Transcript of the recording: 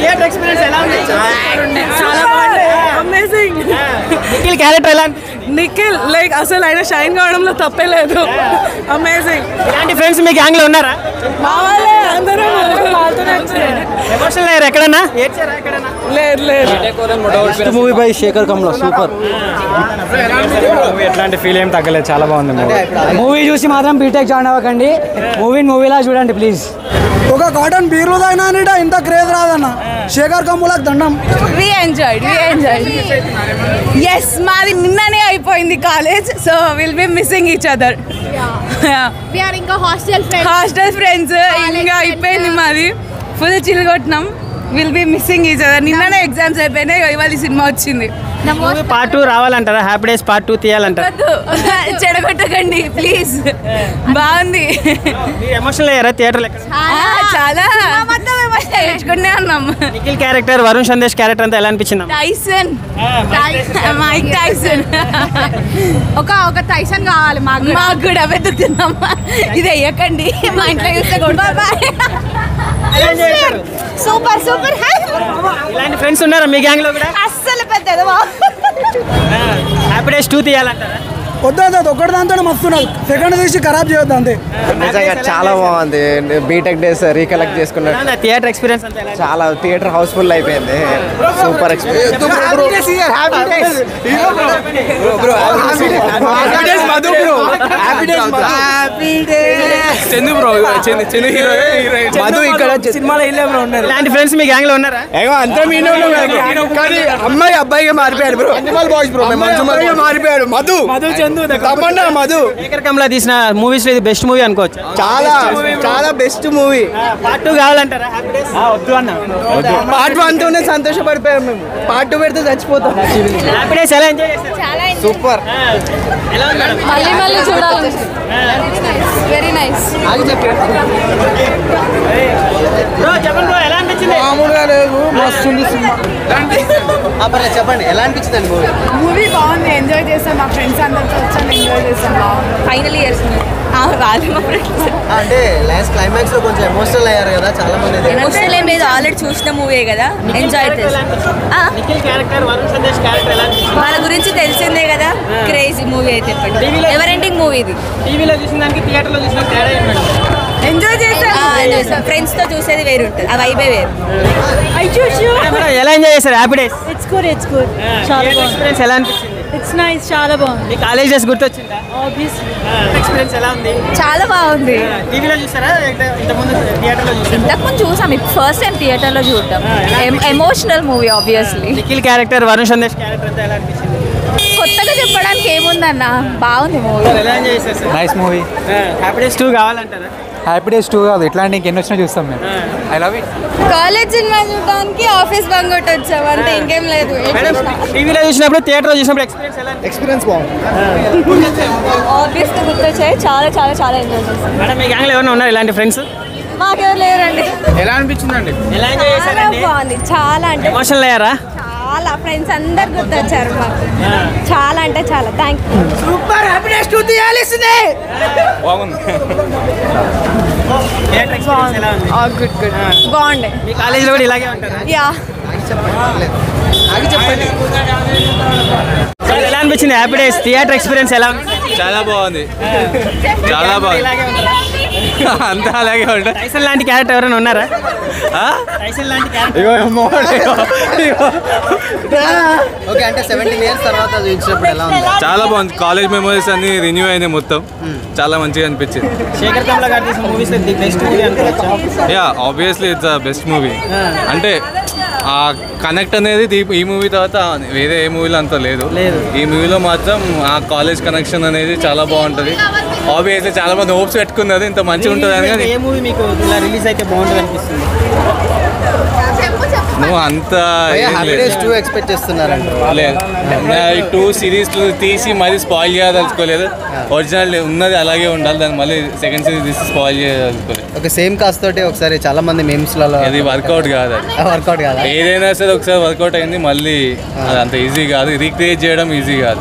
Theatre experience ఎలా ఉంది? చాలా బాగుంది, అమేజింగ్. నిఖిల్ క్యారెక్టర్ ఎలా? నిఖిల్ లైక్ అసలు ఆయన షైన్ కావడంలో తప్పే లేదు, అమేజింగ్. ఇలాంటి ఫ్రెండ్స్ మీ గ్యాంగ్ లో ఉన్నారా? మా వాళ్ళే అందరూ వాళ్ళతోనే వచ్చారు. ఎమోషనల్ అయ్యారు ఎక్కడన్నా? ఏడ్చారా ఎక్కడన్నా? లేదు లేదు. Movie by Sekhar Kammula super. ఎట్లాంటి ఫీల్ ఏం తగ్గలేదు, చాలా బాగుంది మూవీ చూసి మాత్రం బీటెక్ జాయిన్ అవ్వకండి, మూవీలా చూడండి ప్లీజ్. ఒక కాటన్ బీర్లు తాగినా ఇంత క్రేజ్ రాదన్న. శేఖర్ కమ్ములకు దండం. We enjoyed. ఎస్, మాది నిన్ననే అయిపోయింది college, so will be missing each other. ఇంకా హాస్టల్ ఫ్రెండ్స్ ఇంకా అయిపోయింది మాది, ఫుల్ చిల్ కొట్టినాం. Will be missing each other. నిన్ననే ఎగ్జామ్స్ అయిపోయినాయి, ఇవాళ సినిమా వచ్చింది. పార్ట్ 2 రావాలంటారా? హ్యాపీ డేస్ పార్ట్ 2 తీయాలంటారా? చెడగొట్టకండి ప్లీజ్, బాగుంది. ఎమోషనల్ అయ్యారా థియేటర్? చాలా నేర్చుకునే అన్నాం. నిఖిల్ క్యారెక్టర్, వరుణ్ సందేశ్ క్యారెక్టర్ అంతా ఎలా అనిపించింది? Tyson, Mike Tyson. ఒక టైసన్ కావాలి మాకు కూడా వెతుకుతున్నాం. ఇది అయ్యకండి, మా ఇంట్లో చూస్తే సూపర్. ఇలాంటి ఫ్రెండ్స్ ఉన్నారా మీ గ్యాంగ్ లో కూడా? అస్సలు పెద్దది. Happy days 2 తీయాలంటారా? వద్దు, ఒకటి దాంతో మస్తున్నారు. సెకండ్ తీసి ఖరాబ్ చేయొద్దు అంతే. నిజంగా చాలా బాగుంది. బీటెక్ డేస్ రీకలెక్ట్ చేసుకున్నాడు. థియేటర్ ఎక్స్పీరియన్స్ అంతా చాలా థియేటర్ హౌస్ఫుల్ అయిపోయింది. Super experience. మధు ఇక్కడ సినిమాలో ఇలాంటి ఫ్రెండ్స్ మీ గ్యాంగ్ లో ఉన్నారా? అంతా మీ అమ్మాయి అబ్బాయిగా మారిపోయాడు బ్రో. మారిపోయాడు మధు. తప్పకుండా మధు. శేఖర్ కమ్లా తీసిన మూవీస్ లో ఇది బెస్ట్ మూవీ అనుకోవచ్చు. చాలా బెస్ట్ మూవీ. పార్ట్ 2 కావాలంటారా? వద్దు అన్న, పార్ట్ 1 తోనే సంతోషపడిపోయాం మేము. పార్ట్ 2 పెడితే చచ్చిపోతాం. హ్యాపీ డేస్ ఎలా ఎంజాయ్ చేస్తారు? సూపర్. ఎలా ఉన్నారు? మళ్ళీ చూడాలి. Very nice. బ్రో చెప్పండి బ్రో, ఎలా అనిపించింది? మామూలుగా లేదు, మస్తు సినిమా. చెప్పండి ఎలా అనిపించింది మూవీ? మూవీ బాగుంది, ఎంజాయ్ చేస్తాం. మా ఫ్రెండ్స్ అందరితో వచ్చాను, ఎంజాయ్ చేస్తాం. ఫైనల్ ఇయర్స్ రాదు మా ఫ్రెండ్స్. అంటే లాస్ట్ క్లైమాక్స్ లో కొంచెం ఎమోషనల్ అయ్యారు కదా చాలా మంది. ఎమోషనల్ ఏం లేదు, ఆల్రెడీ చూసిన మూవీ కదా, ఎంజాయ్ చేస్తాం. నిఖిల్ క్యారెక్టర్, వరుణ్ సందేశ్ క్యారెక్టర్ ఎలా అనిపించింది? వాళ్ళ గురించి తెలిసిందే కదా, క్రేజీ మూవీ అయితే. ఎవర్ ఎండింగ్ మూవీ ఇది. టీవీలో చూసిన దానికి థియేటర్ లో చూసిన తేడా ఏంటంటే ఎంజాయ్ చేస్తాం. ఫ్రెండ్స్ తో చూసేది వేరు ఉంటుంది, ఆ వైబే వేరు. ఎలా ఎంజాయ్ చేస్తారు హ్యాపీ డేస్? It's good. చాలా బాగుంది. ఎక్స్పీరియన్స్ ఎలా అనిపించింది? ఇట్స్ నైస్, చాలా బాగుంది. మీ కాలేజ్ డేస్ గుర్తొచ్చిందా? ఆబ్వియస్లీ. ఎక్స్పీరియన్స్ ఎలా ఉంది? చాలా బాగుంది. టీవీలో చూసారా ఇంతకుముందు థియేటర్లో చూసారా? ఇంతకుముందు చూసాం, ఫస్ట్ టైం థియేటర్ లో చూడటం. Emotional movie obviously. Nikhil character, Varun Sandesh character అంతా ఎలా అనిపించింది? కొత్తగా చెప్పడానికి ఏముందన్న, బాగుంది మూవీ. ఎలా ఎంజాయ్ చేస్తారు sir? Nice movie. Happy days 2 కావాలంటారా? హ్యాపీ డేస్ 2 కాదు, ఇట్లాంటి ఇంకెన్ని వచ్చినా చూస్తాం మేము. I love it. College cinema చూడడానికి ఆఫీస్ బంక్ కొట్టి వచ్చాం అంతే, ఇంకేం లేదు. టీవీలో చూసినప్పుడు థియేటర్లో చూసినప్పుడు ఎక్స్పీరియన్స్ ఎలా? ఎక్స్పీరియన్స్ బాగుంది. ఆబ్వియస్గా గుర్తొచ్చాయి, చాలా చాలా చాలా ఎంజాయ్ చేస్తాం. మేడం మీ గ్యాంగ్లో ఎవరైనా ఉన్నారు ఇలాంటి ఫ్రెండ్స్? మాకెవరు లేరండి. ఎలా అనిపించిందండి? ఎలా ఎంజాయ్ చేశారండి? బాగుంది, చాలా అంటే ఎమోషనల్ అయ్యారా? చాలా. ఫ్రెండ్స్ అందరు గుర్తొచ్చారు మాకు, చాలా అంటే చాలా. Thank you. Super. Happy days 2 తీయాల్సిందే. బాగుంది. థియేటర్ ఎక్స్పీరియన్స్ ఎలా ఉంది? గుడ్. బాగుండే. మీ కాలేజీలో కూడా ఇలాగే ఉంటారా? యా. చెప్పండి. ఎలా అనిపించింది హ్యాపీ డేస్ థియేటర్ ఎక్స్పీరియన్స్ ఎలా ఉంది? చాలా బాగుంది. చాలా బాగుంది. అంతా అలాగే ఉంటాయి. టైసన్ లాంటి క్యారెక్టర్ ఎవరైనా ఉన్నారా? టైసన్ లాంటి క్యారెక్టర్? ఓకే, అంటే 17 years తర్వాత చూసినప్పుడు ఎలా ఉంది? చాలా బాగుంది. కాలేజ్ మెమరీస్ అన్ని రిన్యూ అయినాయి మొత్తం. చాలా మంచిగా అనిపించింది. శేఖర్ కమ్లా గారు తీసిన మూవీస్ ది బెస్ట్ మూవీ అనుకోవచ్చా? Yeah, obviously it's the best movie. అంటే ఆ కనెక్ట్ అనేది ఈ మూవీ తర్వాత వేరే ఏ మూవీలో అంత లేదు. ఈ మూవీలో మాత్రం ఆ కాలేజ్ కనెక్షన్ అనేది చాలా బాగుంటుంది. ఆబ్వియస్లీ చాలా మంది హోప్స్ పెట్టుకున్నది ఇంత మంచిగా ఉంటుంది అని. కానీ ఏ మూవీ మీకు ఇలా రిలీజ్ అయితే బాగుంటుంది అనిపిస్తుంది? నువ్వు అంత హ్యాపీ డేస్ 2 ఎక్స్పెక్ట్ చేస్తున్నారంట. లేదు, 2 సిరీస్లు తీసి మళ్ళీ స్పాయిల్ చేయదలుచుకోలేదు. ఒరిజినల్ ఉన్నది అలాగే ఉండాలి, దాన్ని మళ్ళీ సెకండ్ సిరీస్ తీసి స్పాయిల్ చేయదలుచుకోలేదు. ఒక సేమ్ కాస్ట్ తోటి ఒకసారి చాలా మంది మేమ్స్లలో అది వర్కౌట్ కాదు. వర్కౌట్ కాదా? ఏదైనా సరే ఒకసారి వర్కౌట్ అయింది, మళ్ళీ అది అంత ఈజీ కాదు, రీక్రియేట్ చేయడం ఈజీ కాదు.